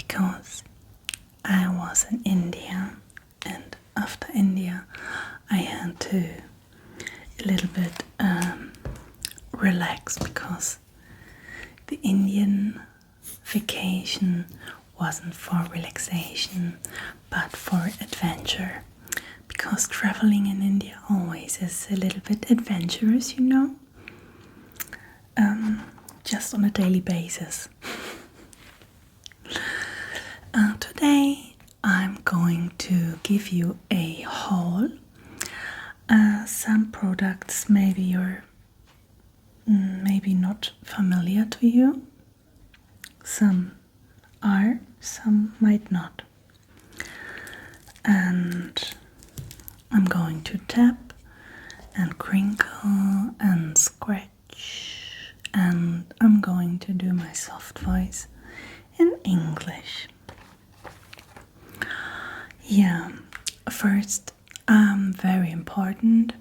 because I was in India, and after India I had to a little bit relax, because the Indian vacation wasn't for relaxation but for adventure, because traveling in India always is a little bit adventurous, just on a daily basis. Today I'm going to give you a haul. Some products maybe you're maybe not familiar to you. Some are, some might not. And I'm going to tap and crinkle and scratch, and I'm going to do my soft voice in English. Yeah, first, very important,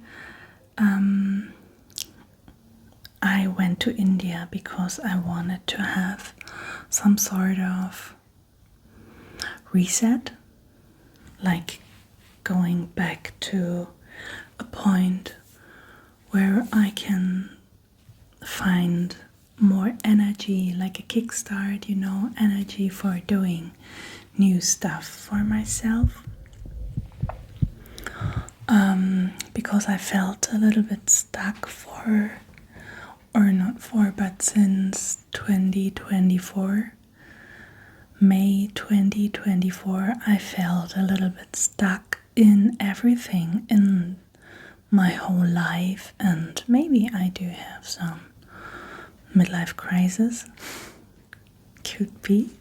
I went to India because I wanted to have some sort of reset, like going back to a point where I can find more energy, like a kickstart, energy for doing new stuff for myself. Because I felt a little bit stuck but since 2024, May 2024, I felt a little bit stuck in everything in my whole life, and maybe I do have some midlife crisis. Could be.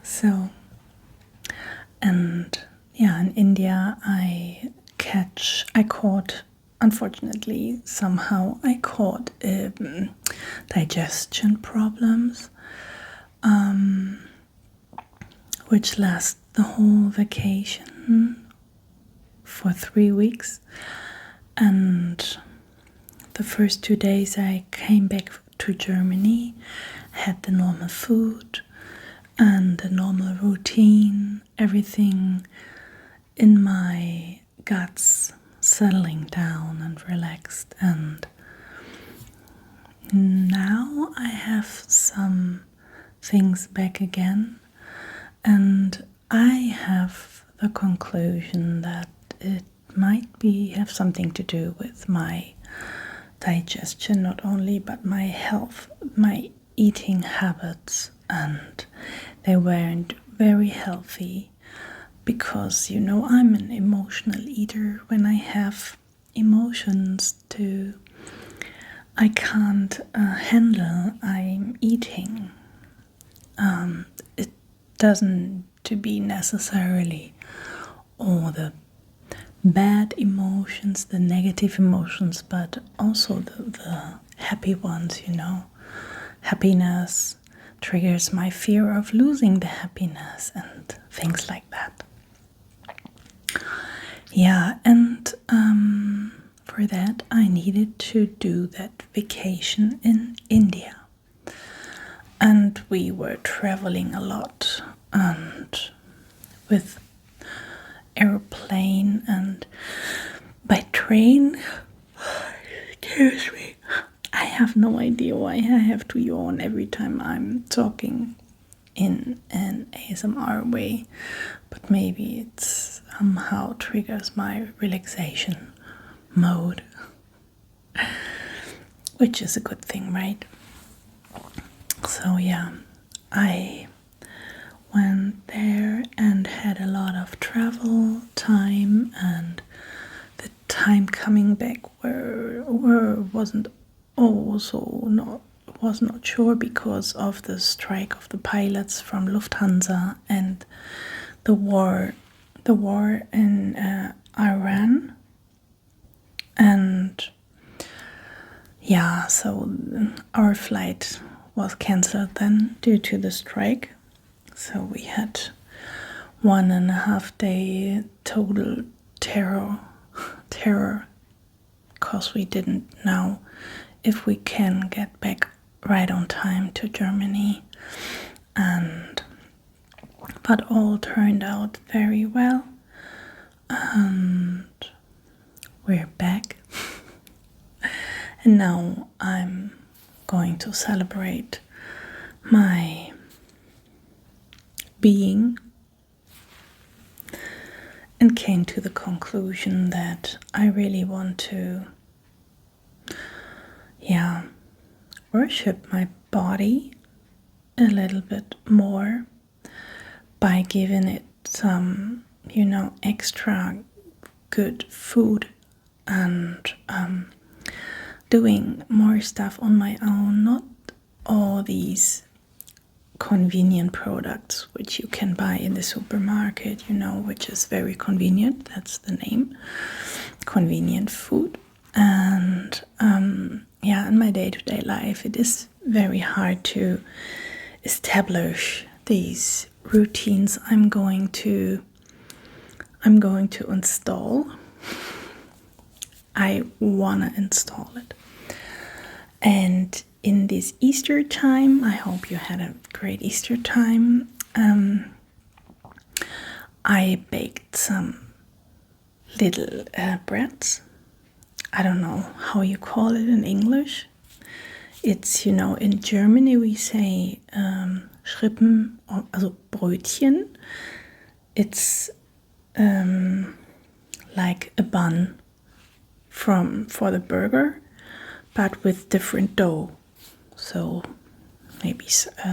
So, and yeah, in India unfortunately, somehow I caught digestion problems, which last the whole vacation for 3 weeks. And the first 2 days I came back to Germany, had the normal food and the normal routine, everything in my guts settling down and relaxed. And now I have some things back again, and I have the conclusion that it might have something to do with my digestion, not only, but my health, my eating habits, and they weren't very healthy, because I'm an emotional eater. When I have emotions I can't handle, I'm eating. It doesn't to be necessarily all the bad emotions, the negative emotions, but also the happy ones, Happiness triggers my fear of losing the happiness and things like that. Yeah, and for that I needed to do that vacation in India. And we were traveling a lot, and with airplane and by train. Excuse me. I have no idea why I have to yawn every time I'm talking in an ASMR way, but maybe it somehow triggers my relaxation mode, which is a good thing, right? So yeah, I went there and had a lot of travel time, and the time coming back was not sure because of the strike of the pilots from Lufthansa and the war in Iran. And yeah, so our flight was cancelled then due to the strike. So we had 1.5 day total terror, because we didn't know if we can get back right on time to Germany. And but all turned out very well. And we're back. And now I'm going to celebrate my being, and came to the conclusion that I really want to, worship my body a little bit more by giving it some, extra good food and doing more stuff on my own, not all these convenient products which you can buy in the supermarket, which is very convenient. That's the name, convenient food. And in my day-to-day life, it is very hard to establish these routines I'm going to install. I wanna install it. And in this Easter time, I hope you had a great Easter time. I baked some little breads. I don't know how you call it in English. It's, in Germany we say Schrippen, also Brötchen. It's like a bun for the burger, but with different dough. So maybe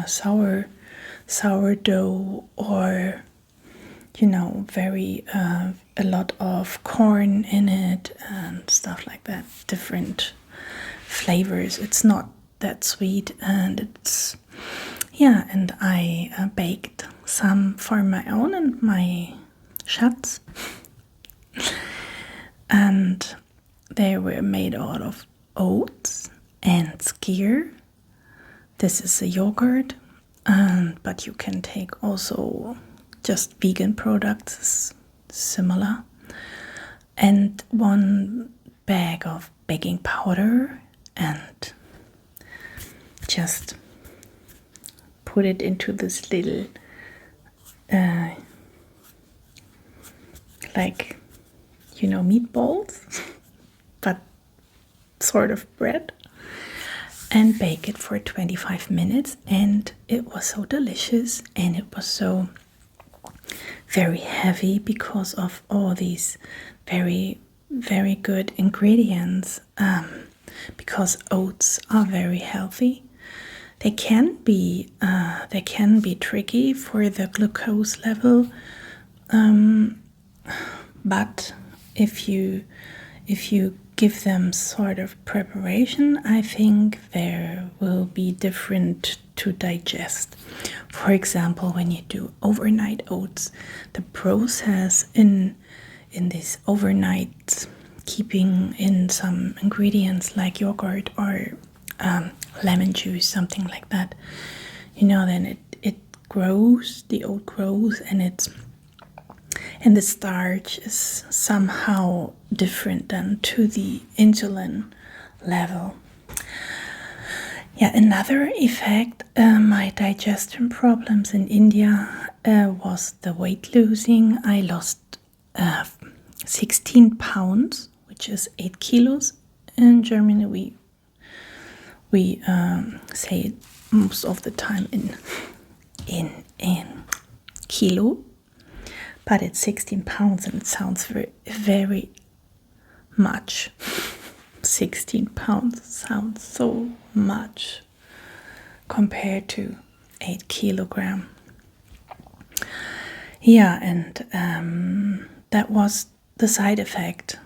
sourdough, or very a lot of corn in it and stuff like that. Different flavors. It's not that sweet, and it's and I baked some for my own and my Schatz, and they were made out of oats and skyr. This is a yogurt, but you can take also just vegan products, similar. And 1 bag of baking powder, and just put it into this little, meatballs, but sort of bread, and bake it for 25 minutes. And it was so delicious, and it was so very heavy because of all these very, very good ingredients, because oats are very healthy. They can be tricky for the glucose level, but if you give them sort of preparation, I think there will be different to digest. For example, when you do overnight oats, the process in this overnight keeping in some ingredients like yogurt or lemon juice, something like that, then it grows, the oat grows, and the starch is somehow different than to the insulin level. Another effect, my digestion problems in India, was the weight losing. I lost 16 pounds, which is 8 kilos. In Germany, we say it most of the time in kilo, but it's 16 pounds, and it sounds very, very much. 16 pounds sounds so much compared to 8 kilograms. And that was the side effect.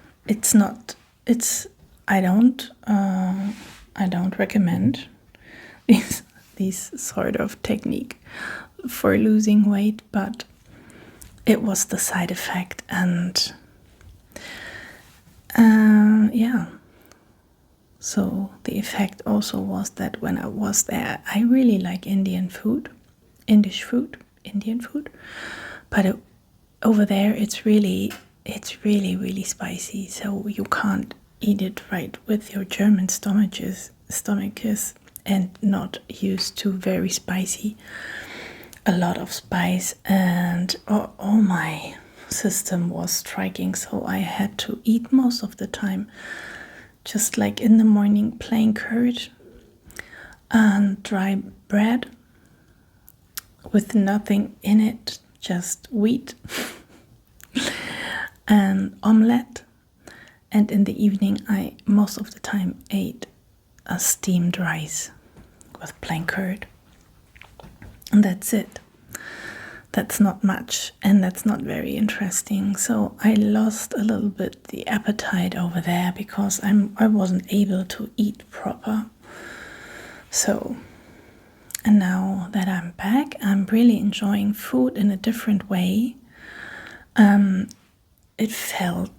I don't recommend this sort of technique for losing weight, but it was the side effect. And so the effect also was that when I was there, I really like Indian food, but over there it's really, really spicy. So you can't eat it right with your German stomachs and not used to very spicy. a lot of spice, and all my system was striking, so I had to eat most of the time just like in the morning plain curd and dry bread with nothing in it, just wheat and omelette. And in the evening I most of the time ate a steamed rice with plain curd, and that's it. That's not much, and that's not very interesting. So I lost a little bit the appetite over there because I wasn't able to eat proper. So, and now that I'm back, I'm really enjoying food in a different way. It feels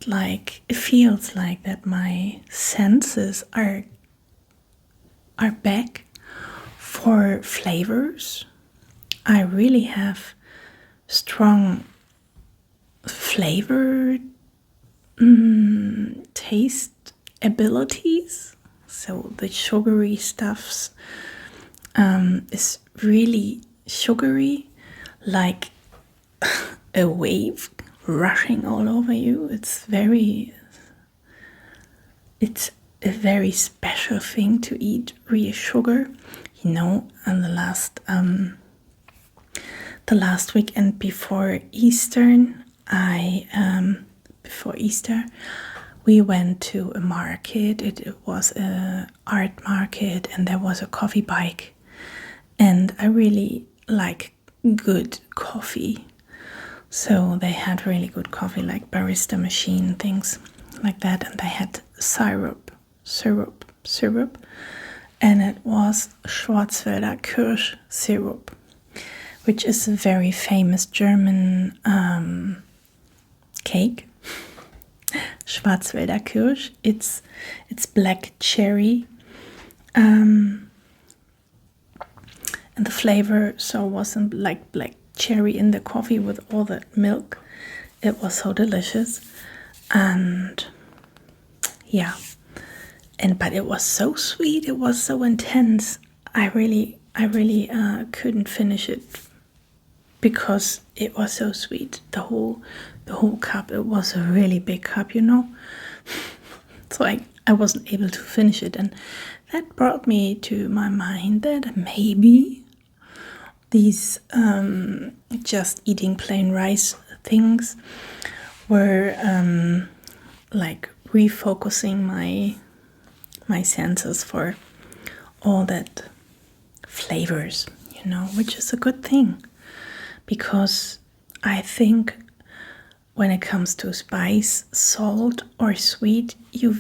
like that my senses are back for flavors. I really have strong flavor taste abilities. So the sugary stuffs is really sugary, like a wave rushing all over you. It's a very special thing to eat real sugar, and the last weekend before Easter, we went to a market. It was a art market, and there was a coffee bike, and I really like good coffee. So they had really good coffee, like barista machine, things like that, and they had syrup, and it was Schwarzwälder Kirsch syrup, which is a very famous German cake. Schwarzwälder Kirsch. It's black cherry, and the flavor wasn't like black cherry in the coffee with all the milk. It was so delicious, and but it was so sweet. It was so intense. I really couldn't finish it because it was so sweet. The whole cup. It was a really big cup, So I wasn't able to finish it, and that brought me to my mind that maybe these just eating plain rice things were like refocusing my senses for all that flavors, which is a good thing, because I think when it comes to spice, salt, or sweet, you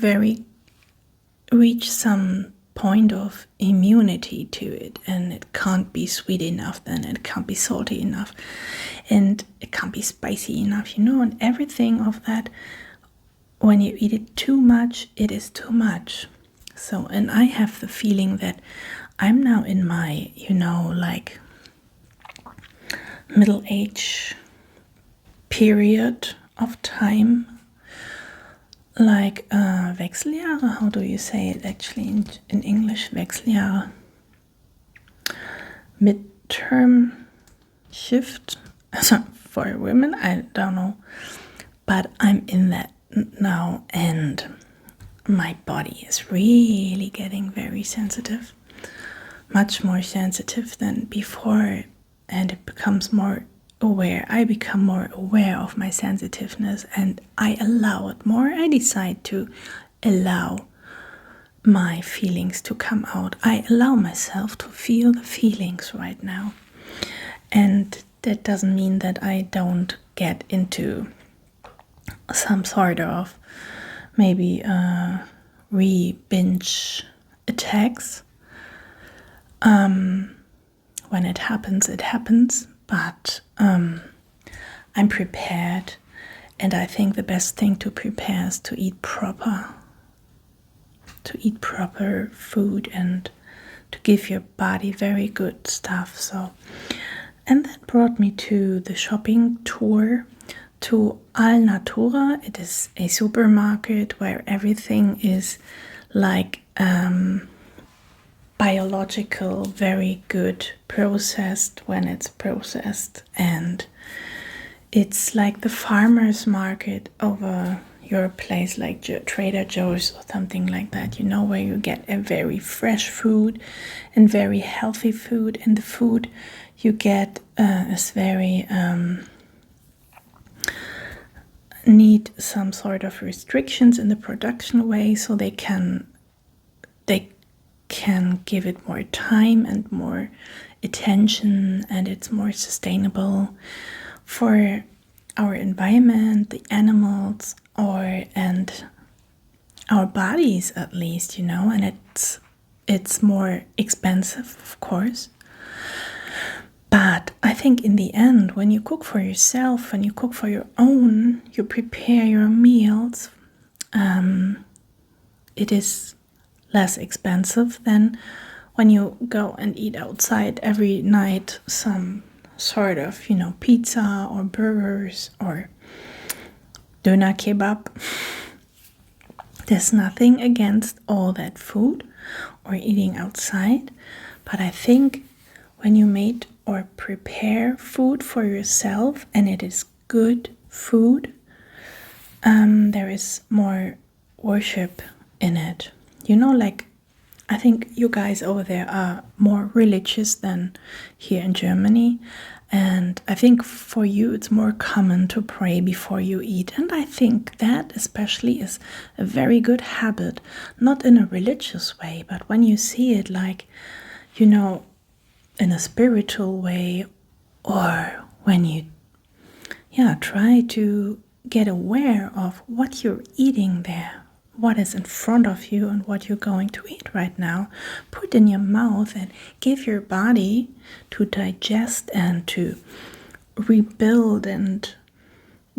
reach some point of immunity to it, and it can't be sweet enough, then it can't be salty enough, and it can't be spicy enough, and everything of that. When you eat it too much, it is too much. So, and I have the feeling that I'm now in my, like middle age period of time, like Wechseljahre. How do you say it actually in English? Wechseljahre. Midterm shift for women. I don't know, but I'm in that now, and my body is really getting very sensitive, much more sensitive than before, and it becomes more aware. I become more aware of my sensitiveness, and I allow it more. I decide to allow my feelings to come out. I allow myself to feel the feelings right now, and that doesn't mean that I don't get into some sort of maybe re-binge attacks. When it happens, but I'm prepared, and I think the best thing to prepare is to eat proper food and to give your body very good stuff. So, and that brought me to the shopping tour to Alnatura. It is a supermarket where everything is like biological, very good processed when it's processed, and it's like the farmer's market over your place, like Trader Joe's or something like that, where you get a very fresh food and very healthy food, and the food you get is very need some sort of restrictions in the production way, so they can give it more time and more attention, and it's more sustainable for our environment, the animals, and our bodies at least, and it's more expensive, of course. But I think in the end, when you cook for yourself, when you cook for your own, you prepare your meals, it is less expensive than when you go and eat outside every night some sort of, pizza or burgers or doner kebab. There's nothing against all that food or eating outside, but I think when you made or prepare food for yourself and it is good food, there is more worship in it. Like, I think you guys over there are more religious than here in Germany. And I think for you it's more common to pray before you eat. And I think that especially is a very good habit, not in a religious way, but when you see it like, in a spiritual way, or when you try to get aware of what you're eating there, what is in front of you and what you're going to eat right now. Put in your mouth and give your body to digest and to rebuild and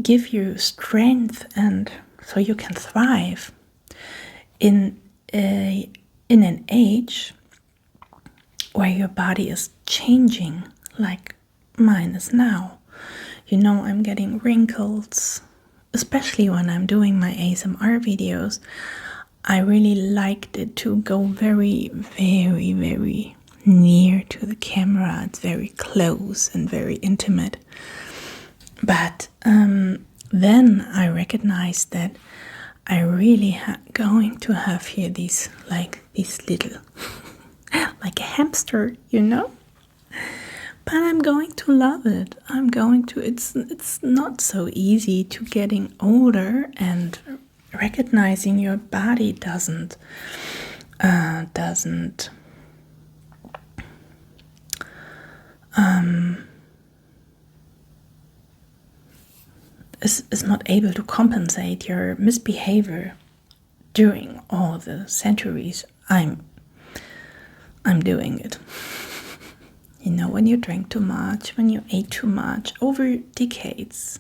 give you strength, and so you can thrive in an age where your body is changing, like mine is now. I'm getting wrinkles, especially when I'm doing my ASMR videos. I really liked it to go very, very, very near to the camera. It's very close and very intimate. But then I recognized that I really going to have here these little, like a hamster, But I'm going to love it. It's not so easy to getting older and recognizing your body doesn't is not able to compensate your misbehavior during all the centuries I'm doing it. When you drank too much, when you ate too much over decades,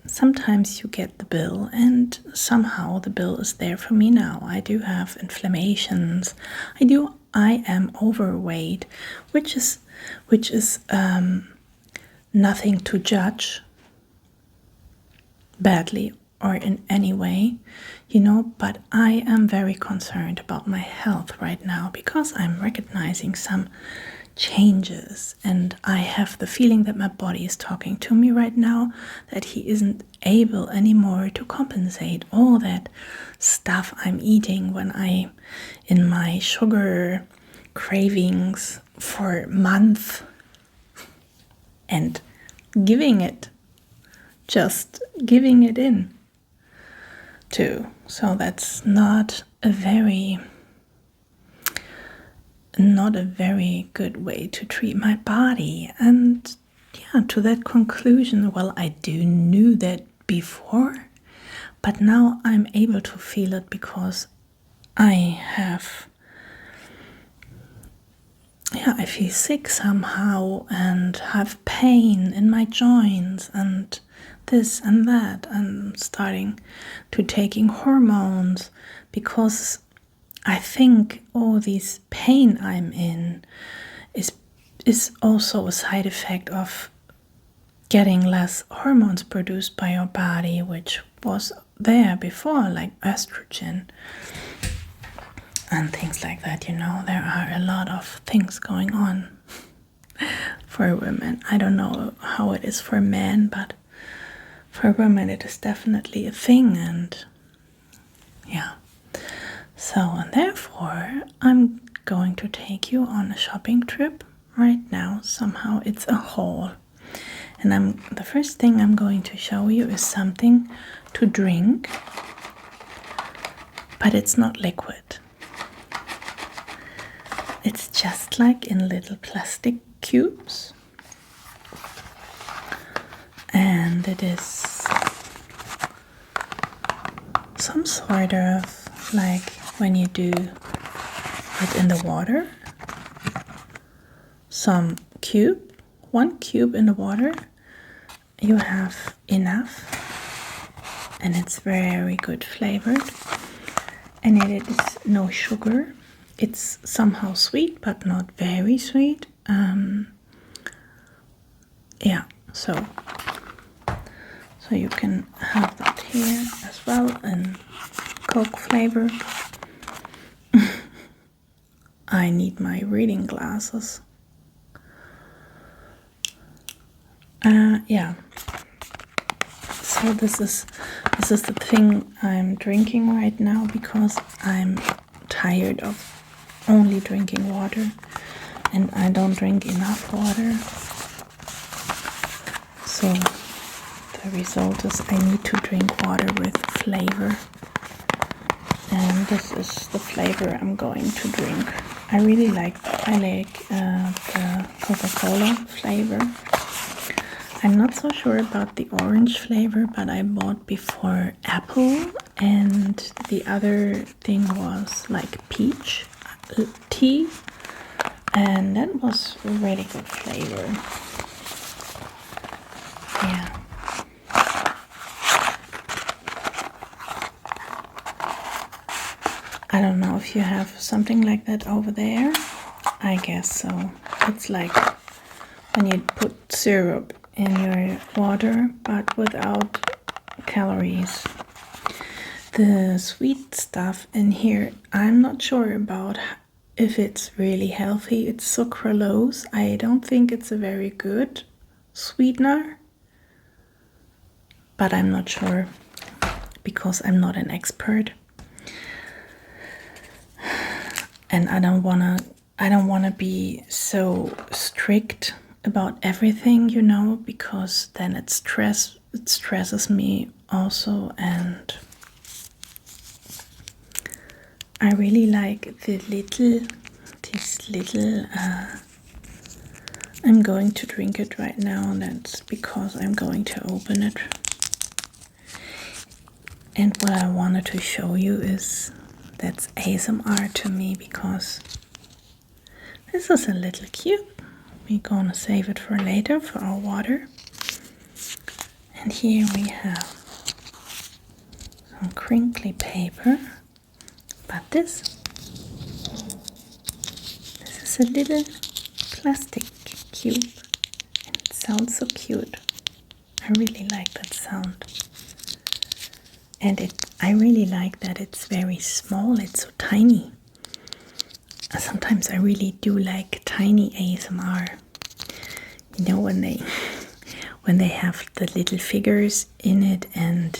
sometimes you get the bill, and somehow the bill is there for me now. I do have inflammations. I am overweight, which is nothing to judge badly or in any way, but I am very concerned about my health right now because I'm recognizing some changes, and I have the feeling that my body is talking to me right now, that he isn't able anymore to compensate all that stuff I'm eating when I in my sugar cravings for months and giving it in too. So that's not a very good way to treat my body. And to that conclusion, well, I do knew that before, but now I'm able to feel it because I feel sick somehow and have pain in my joints and this and that. I'm starting to taking hormones because I think all this pain I'm in is also a side effect of getting less hormones produced by your body, which was there before, like estrogen. and things like that. You know, there are a lot of things going on for women. I don't know how it is for men, but for women it is definitely a thing. And yeah, so and therefore I'm going to take you on a shopping trip right now. Somehow it's a haul, and the first thing I'm going to show you is something to drink, but it's not liquid. It's just like in little plastic cubes, and it is some sort of like when you do it in the water, one cube in the water, you have enough, and it's very good flavored, and it is no sugar. It's somehow sweet, but not very sweet. Yeah, so you can have that here as well, and Coke flavor. I need my reading glasses. Yeah. So this is the thing I'm drinking right now, because I'm tired of only drinking water, and I don't drink enough water. So the result is I need to drink water with flavor, and this is the flavor I'm going to drink. I like the Coca-Cola flavor. I'm not so sure about the orange flavor, but I bought before apple, and the other thing was like peach tea, and that was a really good flavor. Yeah. I don't know if you have something like that over there. I guess so. It's like when you put syrup in your water, but without calories. The sweet stuff in here, I'm not sure about if it's really healthy. It's sucralose. I don't think it's a very good sweetener, but I'm not sure because I'm not an expert. And I don't wanna be so strict about everything, you know, because then it stresses me also, and I really like this little I'm going to drink it right now, and that's because I'm going to open it. And what I wanted to show you is that's ASMR to me, because this is a little cube. We're gonna save it for later for our water. And here we have some crinkly paper, but this is a little plastic cube, and it sounds so cute. I really like that sound. And I really like that it's very small, it's so tiny. Sometimes I really do like tiny ASMR. You know, when they have the little figures in it, and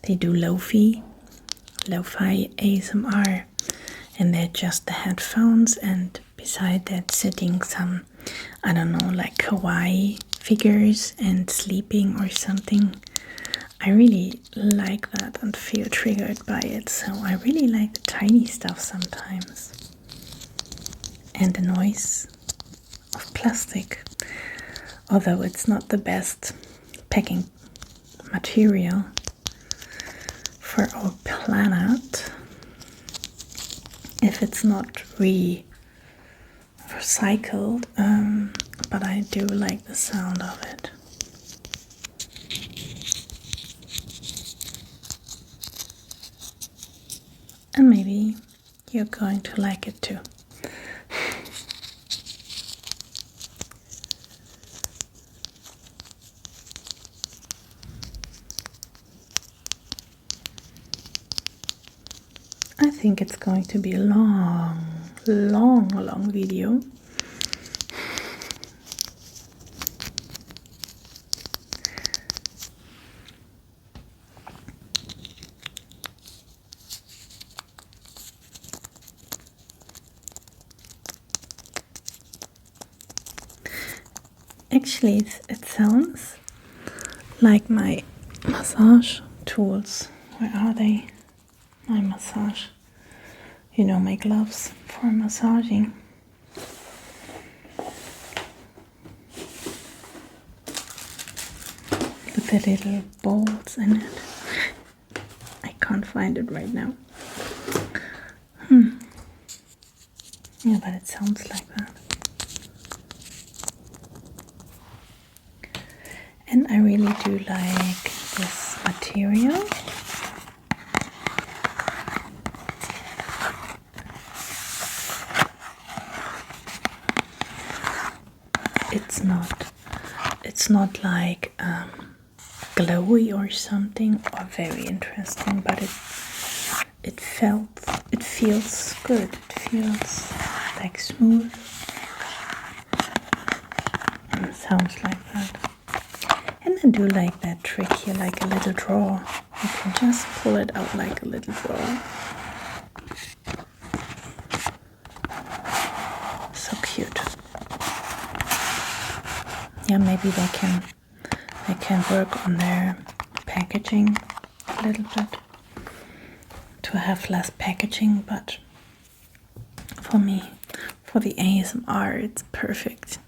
they do lo-fi ASMR, and they're just the headphones, and beside that sitting some, I don't know, like kawaii figures and sleeping or something. I really like that and feel triggered by it, so I really like the tiny stuff sometimes. And the noise of plastic, although it's not the best packing material for our planet if it's not recycled, but I do like the sound of it. And maybe you're going to like it too. I think it's going to be a long video. Actually, it sounds like my massage tools. Where are they? My massage. You know, my gloves for massaging. With the little balls in it. I can't find it right now. Yeah, but it sounds like that. And I really do like this material. It's not like glowy or something, or very interesting, but it feels good. It feels like smooth. And it sounds like that. And I do like that trick here, like a little drawer. You can just pull it out like a little drawer. So cute. Yeah, maybe they can work on their packaging a little bit to have less packaging, but for me, for the ASMR, it's perfect.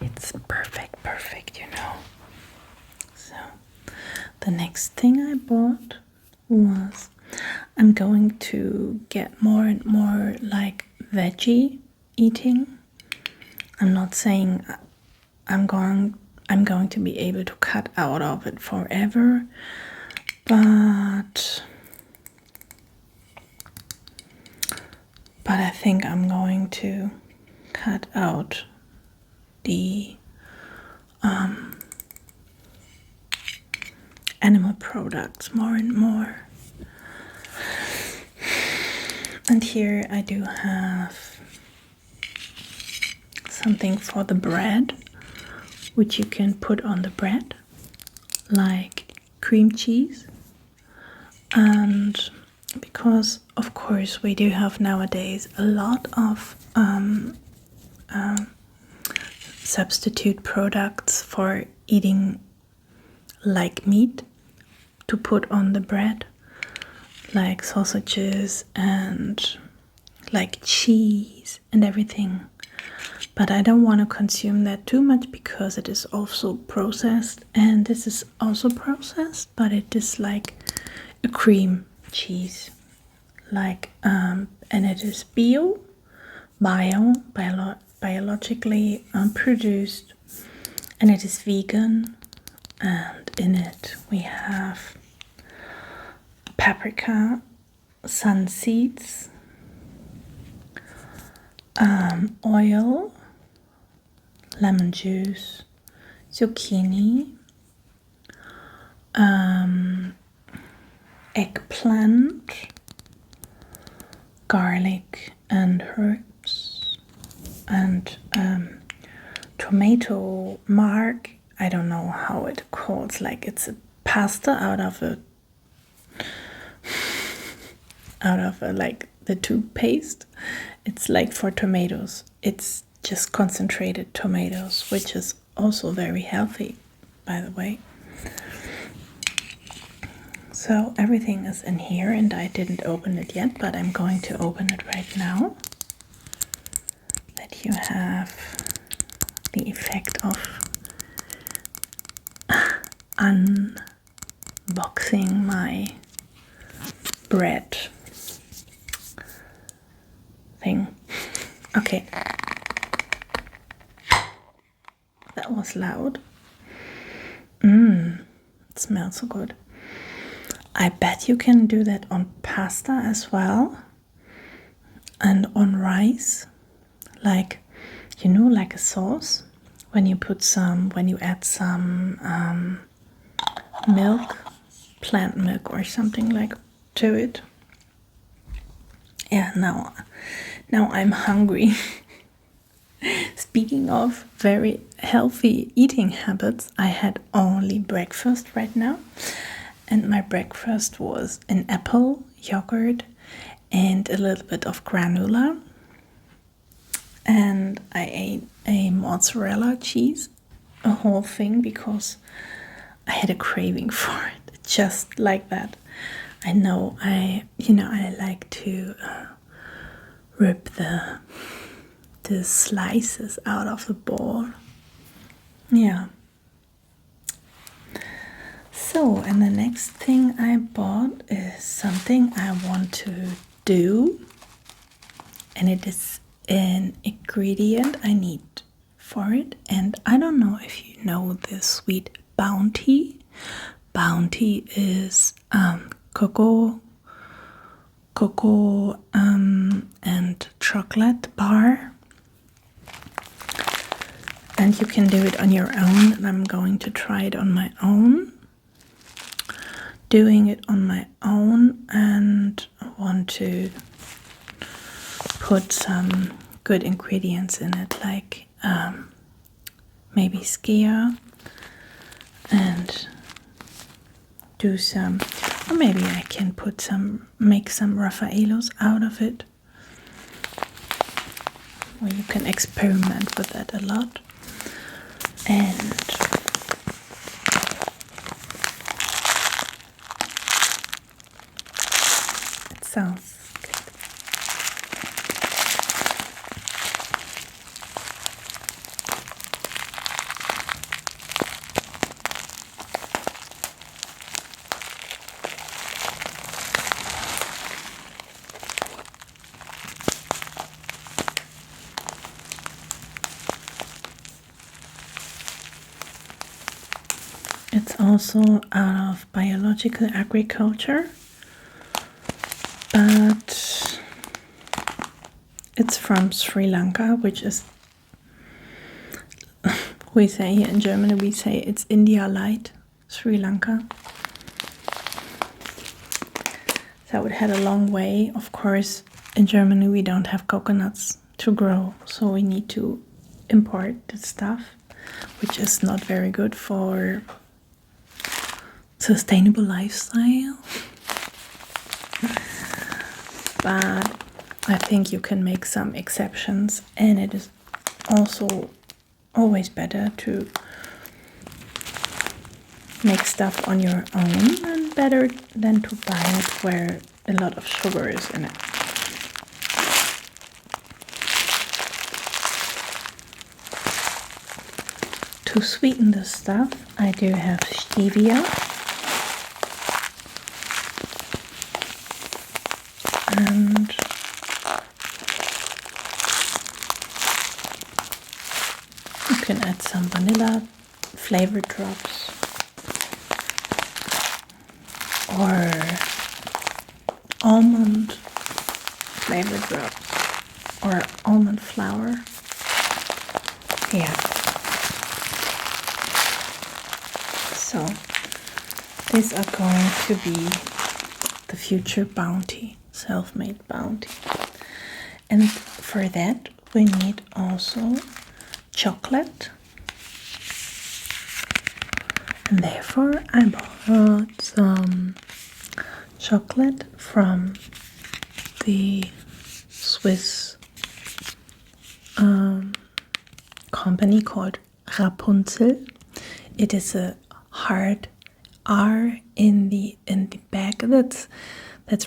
It's perfect, you know. So the next thing I bought was, I'm going to get more and more like veggie eating. I'm not saying I'm going to be able to cut out of it forever, but I think I'm going to cut out the animal products more and more. And here I do have something for the bread, which you can put on the bread, like cream cheese. And because of course we do have nowadays a lot of substitute products for eating like meat to put on the bread, like sausages and like cheese and everything. But I don't want to consume that too much because it is also processed, and this is also processed, but it is like a cream cheese, like and it is biologically produced, and it is vegan, and in it we have paprika, sun seeds, oil, lemon juice, zucchini, eggplant, garlic and herbs, and tomato mark. I don't know how it calls, like it's a pasta out of like the toothpaste. It's like for tomatoes. It's just concentrated tomatoes, which is also very healthy, by the way. So everything is in here, and I didn't open it yet, but I'm going to open it right now, that you have the effect of unboxing my bread thing. Okay, that was loud. It smells so good. I bet you can do that on pasta as well, and on rice, like, you know, like a sauce, when you add some milk, plant milk or something like to it, Yeah, now I'm hungry. Speaking of very healthy eating habits, I had only breakfast right now, and my breakfast was an apple, yogurt, and a little bit of granola. And I ate a mozzarella cheese, a whole thing, because I had a craving for it, just like that. I know I like to rip the slices out of the ball. Yeah. So, and the next thing I bought is something I want to do, and it is an ingredient I need for it. And I don't know if you know the sweet Bounty. Bounty is cocoa and chocolate bar, and you can do it on your own, and I'm going to try it on my own. Doing it on my own, and I want to put some good ingredients in it, like maybe skia, and do some, or maybe I can make some Raffaellos out of it. Well, you can experiment with that a lot. And it sounds good. It's also out of biological agriculture, but it's from Sri Lanka, which is, we say here in Germany, we say it's India light, Sri Lanka. So it had a long way. Of course, in Germany we don't have coconuts to grow, so we need to import the stuff, which is not very good for sustainable lifestyle. But I think you can make some exceptions, and it is also always better to make stuff on your own, and better than to buy it where a lot of sugar is in it. To sweeten the stuff, I do have stevia. And you can add some vanilla flavor drops or almond flavor drops or almond flour. Yeah. So these are going to be the future Bounty, self-made Bounty. And for that we need also chocolate, and therefore I bought some chocolate from the Swiss company called Rapunzel. It is a hard R in the back. That's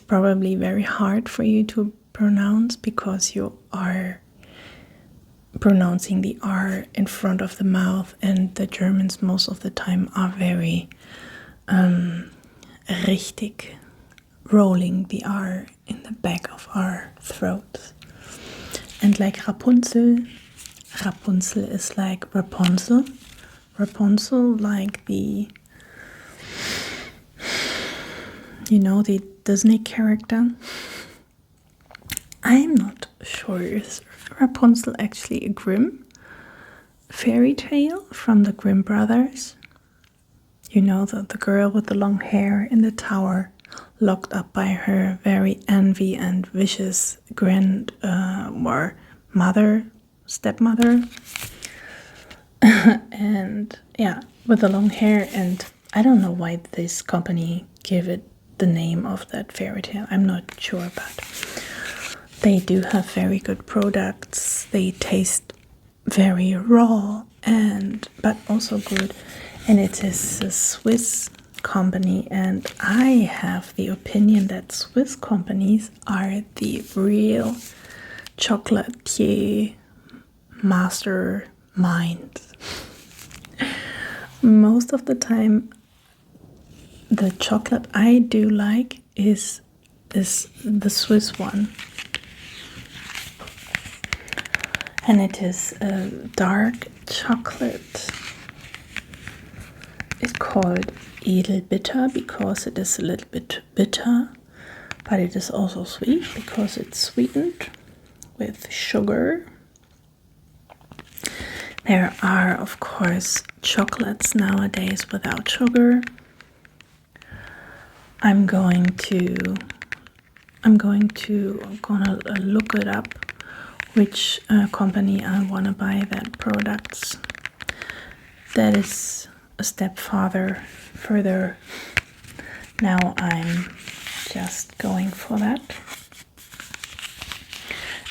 probably very hard for you to pronounce, because you are pronouncing the R in front of the mouth, and the Germans most of the time are very richtig, rolling the R in the back of our throats. And like Rapunzel is like Rapunzel, like the Disney character. I'm not sure, is Rapunzel actually a Grimm fairy tale from the Grimm brothers? You know, the girl with the long hair in the tower locked up by her very envy and vicious stepmother. And yeah, with the long hair. And I don't know why this company gave it the name of that fairy tale. I'm not sure, but they do have very good products. They taste very raw but also good. And it is a Swiss company, and I have the opinion that Swiss companies are the real chocolatier masterminds. Most of the time, the chocolate I do like is the Swiss one. And it is a dark chocolate. It's called Edelbitter because it is a little bit bitter, but it is also sweet because it's sweetened with sugar. There are, of course, chocolates nowadays without sugar. I'm gonna look it up, which company I want to buy that products. That is a step further. Now I'm just going for that.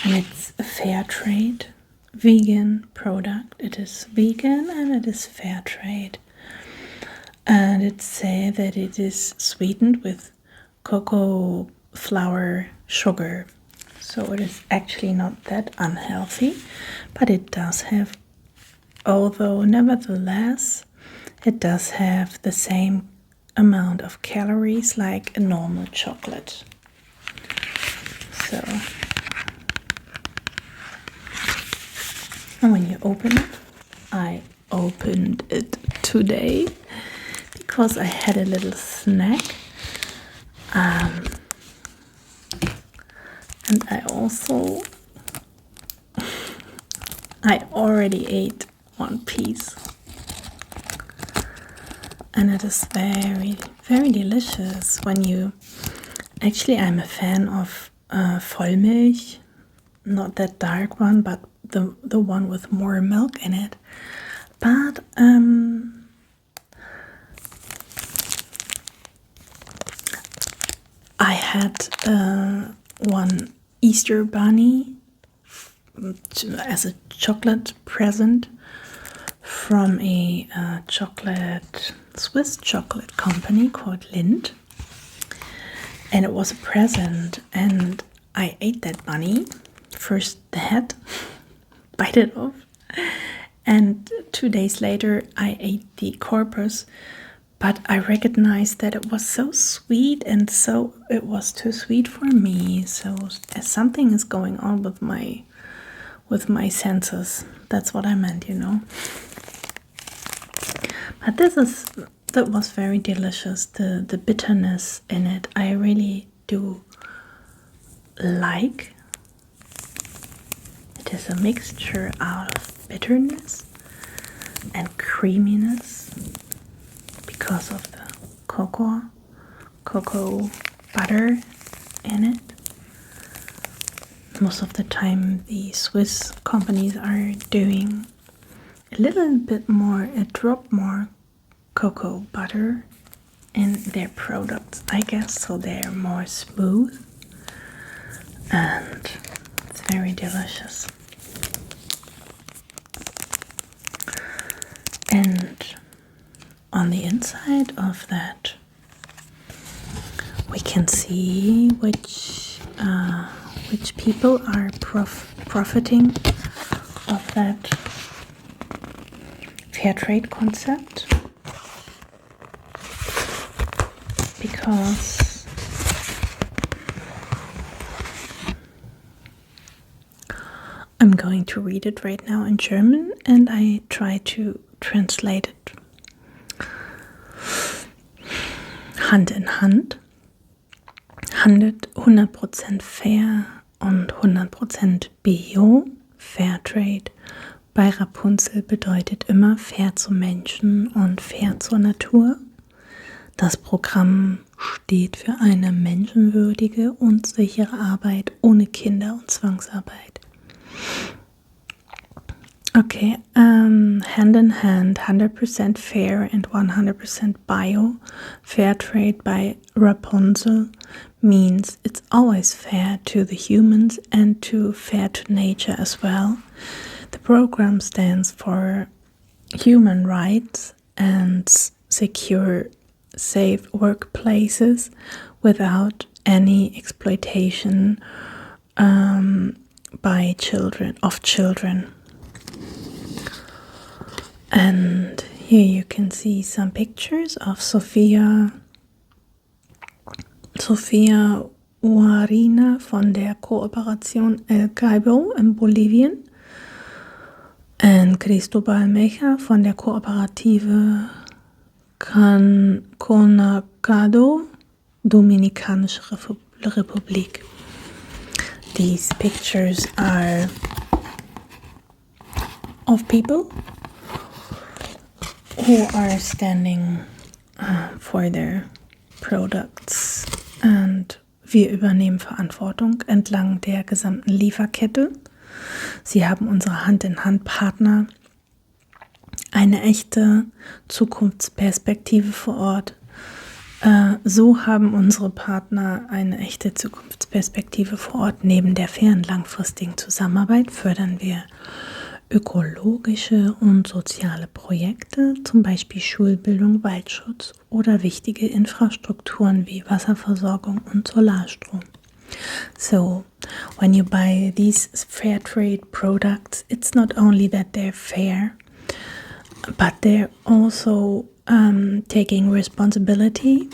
And it's a fair trade vegan product. It is vegan and it is fair trade. And it says that it is sweetened with cocoa flour sugar. So it is actually not that unhealthy, but it does have, although nevertheless, it does have the same amount of calories like a normal chocolate. So, and when you open it, I opened it today because I had a little snack. And I already ate one piece. And it is very, very delicious actually I'm a fan of Vollmilch, not that dark one, but the one with more milk in it. But I had one Easter bunny as a chocolate present from a Swiss chocolate company called Lindt. And it was a present, and I ate that bunny. First the head, bite it off, and 2 days later I ate the corpus. But I recognized that it was so sweet, and so it was too sweet for me. So something is going on with my senses. That's what I meant, But that was very delicious. The bitterness in it, I really do like. It is a mixture out of bitterness and creaminess because of the cocoa butter in it. Most of the time the Swiss companies are doing a drop more cocoa butter in their products, I guess, so they're more smooth, and it's very delicious. And on the inside of that, we can see which people are profiting of that fair trade concept, because I'm going to read it right now in German, and I try to translate it. Hand in Hand handelt 100% fair und 100% Bio, Fairtrade. Bei Rapunzel bedeutet immer fair zum Menschen und fair zur Natur. Das Programm steht für eine menschenwürdige und sichere Arbeit ohne Kinder- und Zwangsarbeit. Okay, hand in hand, 100% fair and 100% bio, fair trade by Rapunzel means it's always fair to the humans and fair to nature as well. The program stands for human rights and secure, safe workplaces without any exploitation by children. And here you can see some pictures of Sofia Uarina von der Kooperation El Caibo in Bolivien und Cristobal Mecha von der Kooperative Conacado, Dominikanische Republik. These pictures are of people who are standing for their products, und wir übernehmen Verantwortung entlang der gesamten Lieferkette. Sie haben unsere Hand-in-Hand-Partner, eine echte Zukunftsperspektive vor Ort. So haben unsere Partner eine echte Zukunftsperspektive vor Ort. Neben der fairen langfristigen Zusammenarbeit fördern wir ökologische und soziale Projekte, zum Beispiel Schulbildung, Waldschutz oder wichtige Infrastrukturen wie Wasserversorgung und Solarstrom. So, when you buy these fair trade products, it's not only that they're fair, but they're also taking responsibility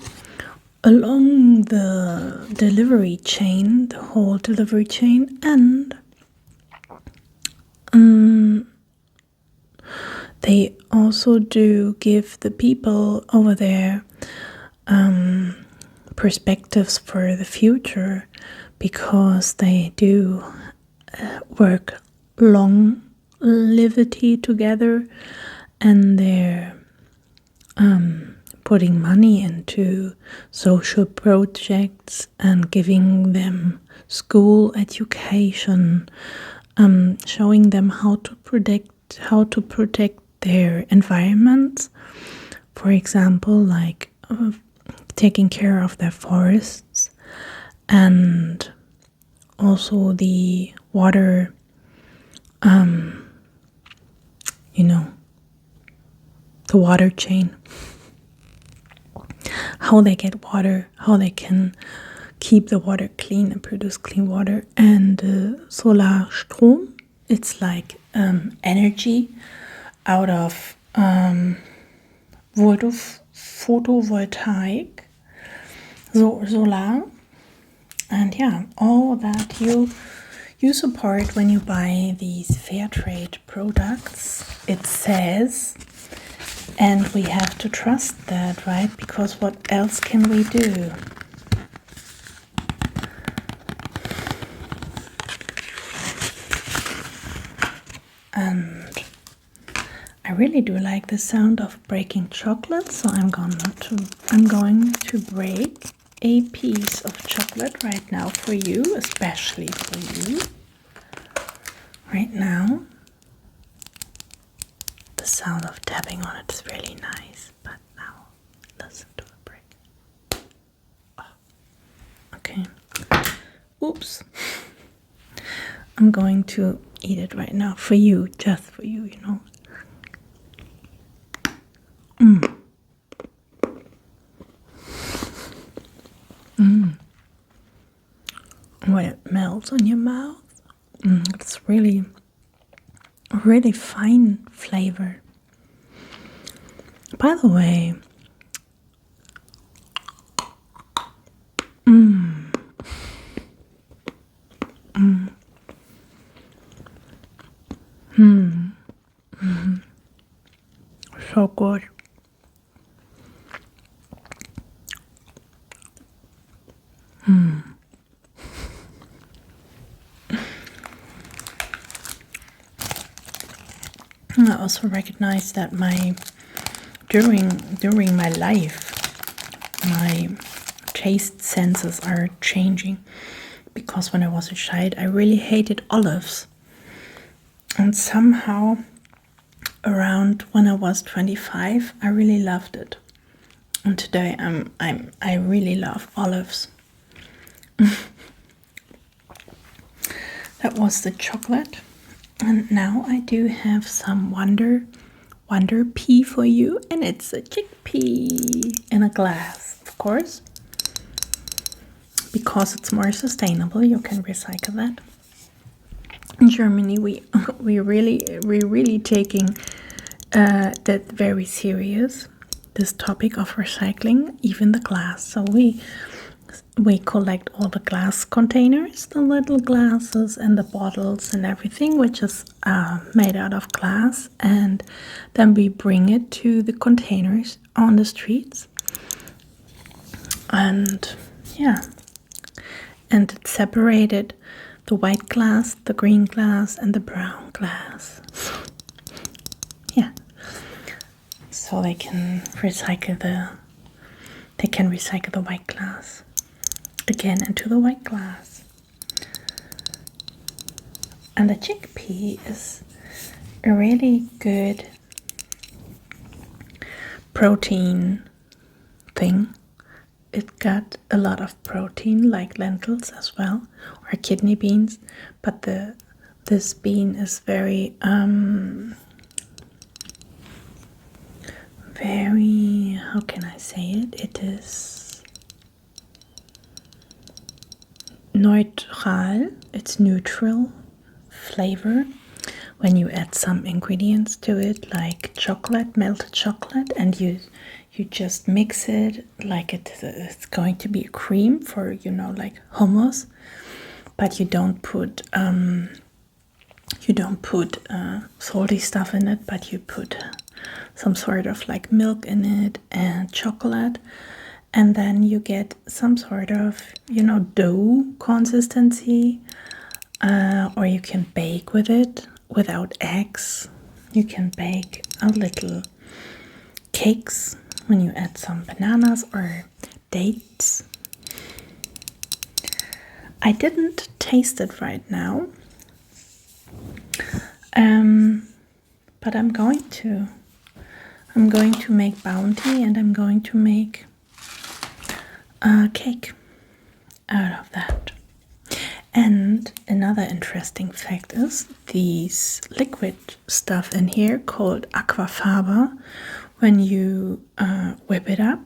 along the delivery chain, the whole delivery chain, and they also do give the people over there perspectives for the future, because they do work longevity together, and they're putting money into social projects and giving them school education, showing them how to protect their environments. For example, like taking care of their forests, and also the water, the water chain, how they get water, how they can keep the water clean and produce clean water. And Solarstrom, it's like energy out of photovoltaic, solar, and yeah, all that you support when you buy these fair trade products. It says, and we have to trust that, right? Because what else can we do? And I really do like the sound of breaking chocolate, so I'm going to break a piece of chocolate right now for you, especially for you. Right now, the sound of tapping on it is really nice, but now listen to the break. Oh. Okay. Oops. I'm going to eat it right now for you, just for you, you know. When it melts on your mouth, it's really, really fine flavor. By the way, so good. I also recognize that during my life, my taste senses are changing. Because when I was a child, I really hated olives. And somehow, around when I was 25, I really loved it. And today, I really love olives. That was the chocolate. And now I do have some Wonder Pea for you, and it's a chickpea in a glass, of course. Because it's more sustainable, you can recycle that. In Germany, we really taking that very serious. This topic of recycling, even the glass. So we collect all the glass containers, the little glasses and the bottles and everything, which is made out of glass, and then we bring it to the containers on the streets. And yeah, and it's separated: the white glass, the green glass, and the brown glass. Yeah, so they can recycle the white glass again into the white glass. And the chickpea is a really good protein thing. It got a lot of protein, like lentils as well, or kidney beans, but this bean is very how can I say it? It is neutral. It's neutral flavor when you add some ingredients to it, like chocolate, melted chocolate, and you just mix it like it's going to be a cream for, like hummus, but you don't put salty stuff in it, but you put some sort of like milk in it and chocolate, and then you get some sort of dough consistency, or you can bake with it without eggs. You can bake a little cakes when you add some bananas or dates. I didn't taste it right now, but I'm going to make bounty, and I'm going to make a cake out of that. And another interesting fact is these liquid stuff in here called aquafaba. When you whip it up,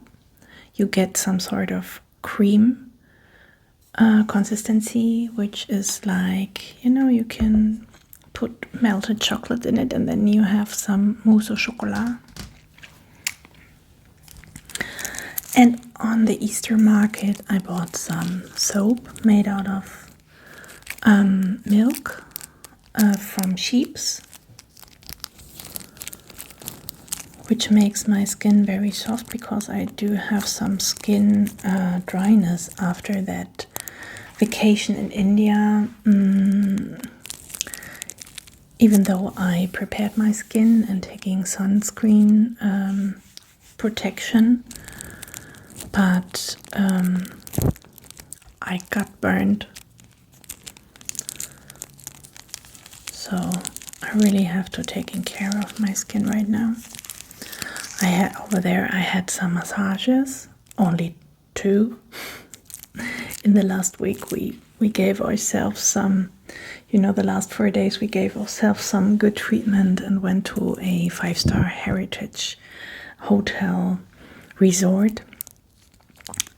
you get some sort of cream consistency, which is like, you can put melted chocolate in it, and then you have some mousse au chocolat. And on the Easter market, I bought some soap made out of milk from sheeps, which makes my skin very soft, because I do have some skin dryness after that vacation in India. Even though I prepared my skin and taking sunscreen protection, but I got burned. So I really have to take care of my skin right now. I had some massages, only 2. In the last week we gave ourselves some, the last 4 days we gave ourselves some good treatment and went to a 5-star heritage hotel resort,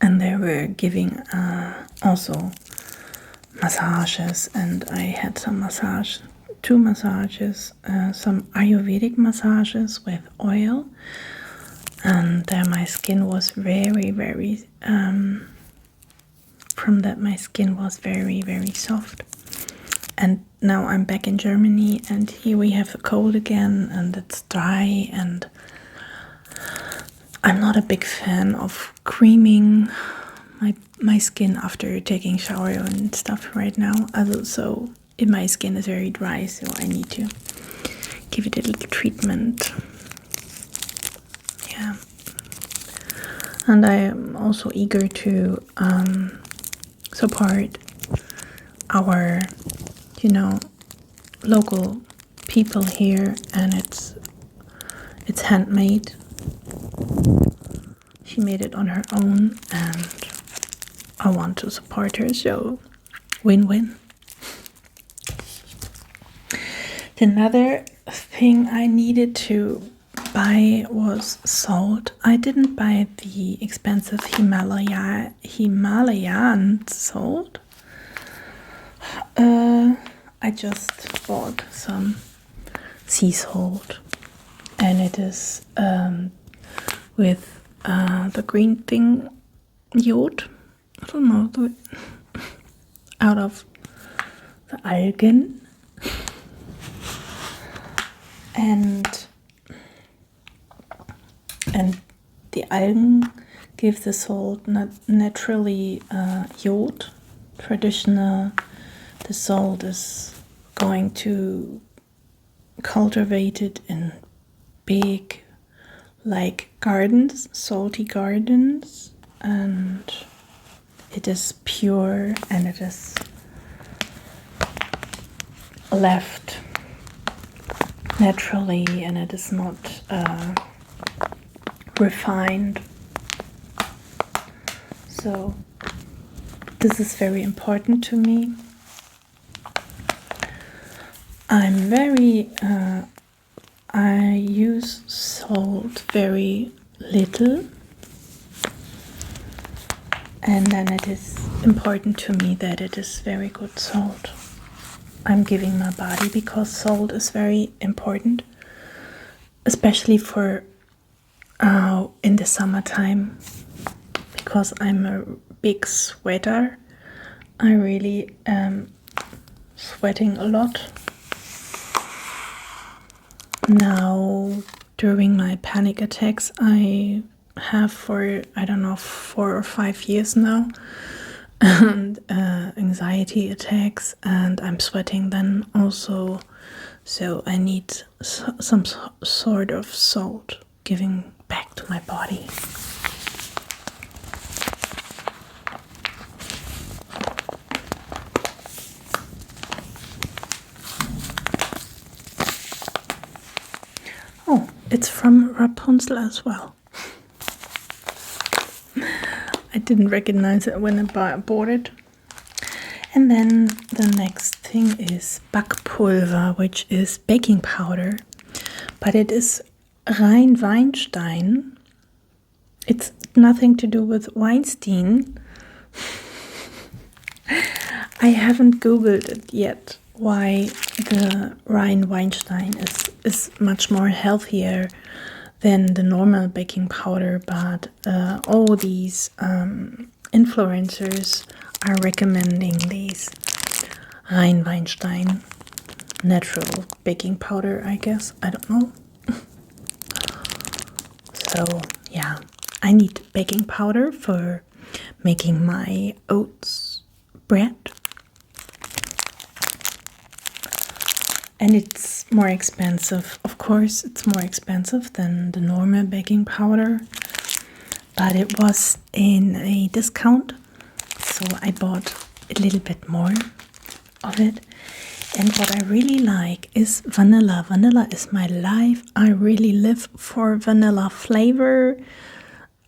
and they were giving also massages, and I had some 2 massages, some Ayurvedic massages with oil, and my skin was very, very from that my skin was very, very soft. And now I'm back in Germany, and here we have a cold again, and it's dry, and I'm not a big fan of creaming my skin after taking shower and stuff right now. So my skin is very dry, so I need to give it a little treatment. Yeah. And I am also eager to support our, local people here, and it's handmade. She made it on her own, and I want to support her, so win-win. Another thing I needed to buy was salt. I didn't buy the expensive Himalayan salt. I just bought some sea salt, and it is with the green thing, jod. I don't know, out of the algen. And the algen give the salt naturally jod. Traditional, the salt is going to cultivate it in big, like gardens, salty gardens, and it is pure, and it is left naturally, and it is not refined. So this is very important to me. I use salt very little, and then it is important to me that it is very good salt I'm giving my body, because salt is very important, especially for in the summertime, because I'm a big sweater. I really am sweating a lot. Now, during my panic attacks, I have for, 4 or 5 years now, and anxiety attacks, and I'm sweating then also, so I need some sort of salt giving back to my body. Oh, it's from Rapunzel as well. I didn't recognize it when I bought it. And then the next thing is Backpulver, which is baking powder, but it is rein Weinstein. It's nothing to do with Weinstein. I haven't Googled it yet, why the rein Weinstein is much more healthier than the normal baking powder, but all these influencers are recommending these rein Weinstein natural baking powder, I guess. I don't know. So yeah, I need baking powder for making my oats bread. And it's more expensive. Of course, it's more expensive than the normal baking powder, but it was in a discount, so I bought a little bit more of it. And what I really like is vanilla. Vanilla is my life. I really live for vanilla flavor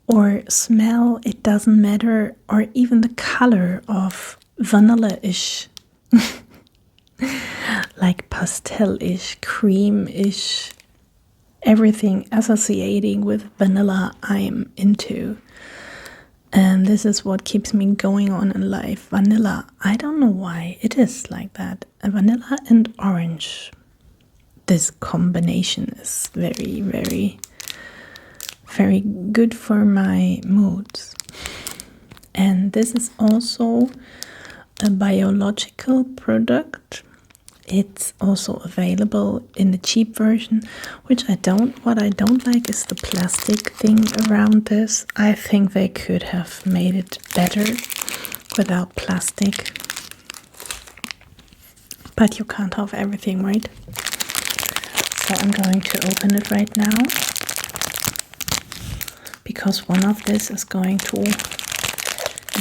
or smell. It doesn't matter, or even the color of vanilla-ish. Like pastel-ish, cream-ish, everything associating with vanilla I'm into. And this is what keeps me going on in life. Vanilla, I don't know why it is like that. Vanilla and orange. This combination is very, very, very good for my moods. And this is also a biological product. It's also available in the cheap version, which what I don't like is the plastic thing around this. I think they could have made it better without plastic. But you can't have everything, right? So I'm going to open it right now, because one of this is going to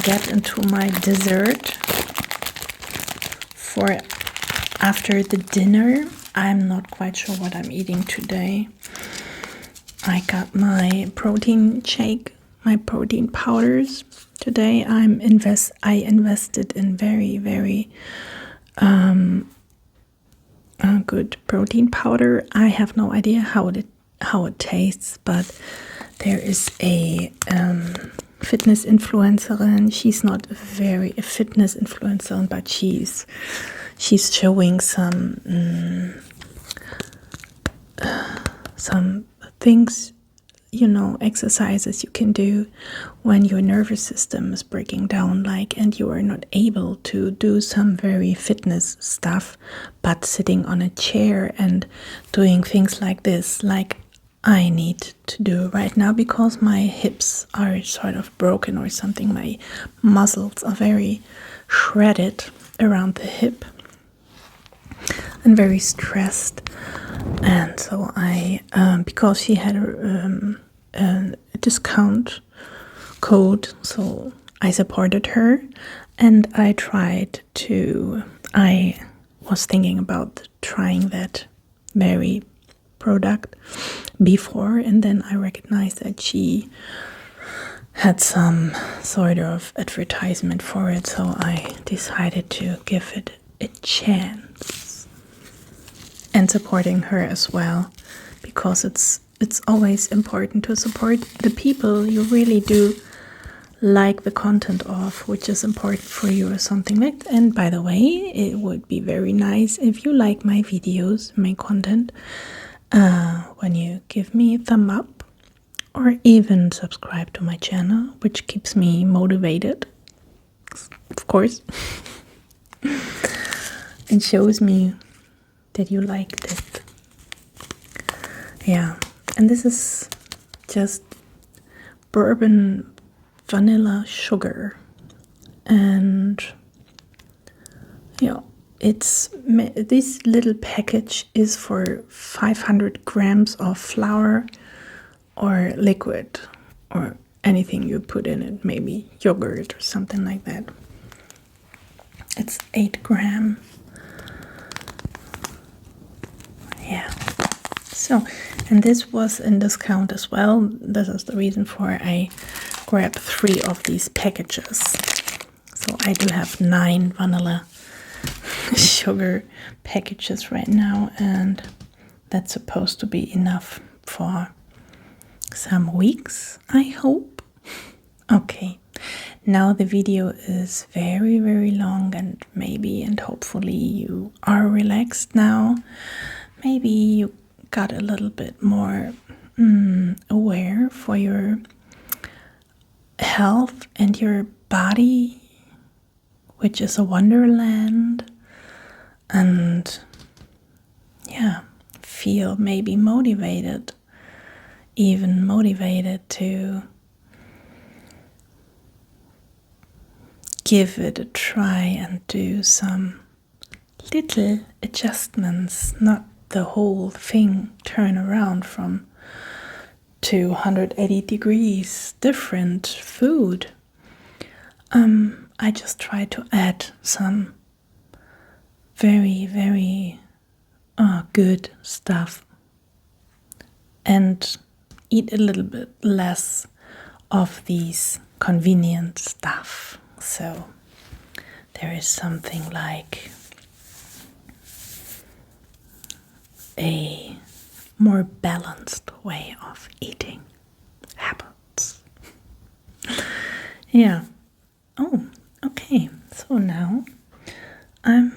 get into my dessert for after the dinner. I'm not quite sure what I'm eating today. I got my protein shake, my protein powders today. I invested in very, very good protein powder. I have no idea how it tastes, but there is a fitness influencer. She's not a fitness influencer, but she's showing some things, exercises you can do when your nervous system is breaking down, and you are not able to do some very fitness stuff, but sitting on a chair and doing things like this, like I need to do right now, because my hips are sort of broken or something. My muscles are very shredded around the hip and very stressed. And so I, because she had a discount code, so I supported her, and I was thinking about trying that very product before, and then I recognized that she had some sort of advertisement for it, so I decided to give it a chance. And supporting her as well, because it's always important to support the people you really do like the content of, which is important for you or something like that. And by the way, it would be very nice if you like my videos, my content, when you give me a thumb up or even subscribe to my channel, which keeps me motivated, of course. It shows me that you liked it. Yeah, and this is just bourbon vanilla sugar, and this little package is for 500 grams of flour or liquid or anything you put in it, maybe yogurt or something like that. It's 8 grams. Yeah. So, and this was in discount as well. This is the reason for I grabbed 3 of these packages. So I do have 9 vanilla sugar packages right now, and that's supposed to be enough for some weeks, I hope. Okay, now the video is very, very long, and hopefully you are relaxed now. Maybe you got a little bit more aware for your health and your body, which is a wonderland, and feel maybe motivated to give it a try and do some little adjustments, not the whole thing turn around from 280 degrees different food. I just try to add some very, very good stuff and eat a little bit less of these convenient stuff. So there is something like a more balanced way of eating habits. Yeah. Oh, okay. So now I'm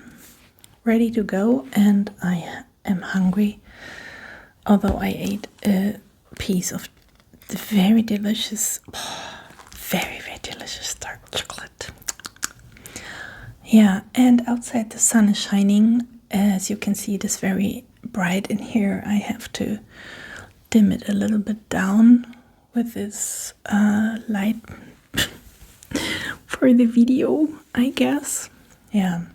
ready to go, and I am hungry. Although I ate a piece of the very delicious, very, very delicious dark chocolate. Yeah, and outside the sun is shining. As you can see, it is very bright in here. I have to dim it a little bit down with this light for the video, I guess. Yeah.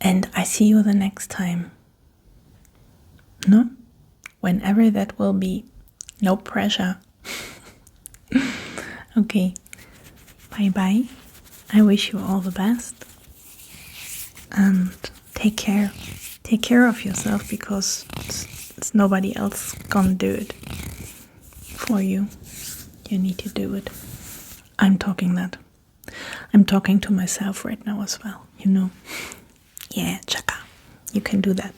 And I see you the next time. No? Whenever that will be. No pressure. Okay, bye bye. I wish you all the best. And take care. Take care of yourself, because it's nobody else gonna do it for you. You need to do it. I'm talking to myself right now as well, you know. Yeah, chaka. You can do that.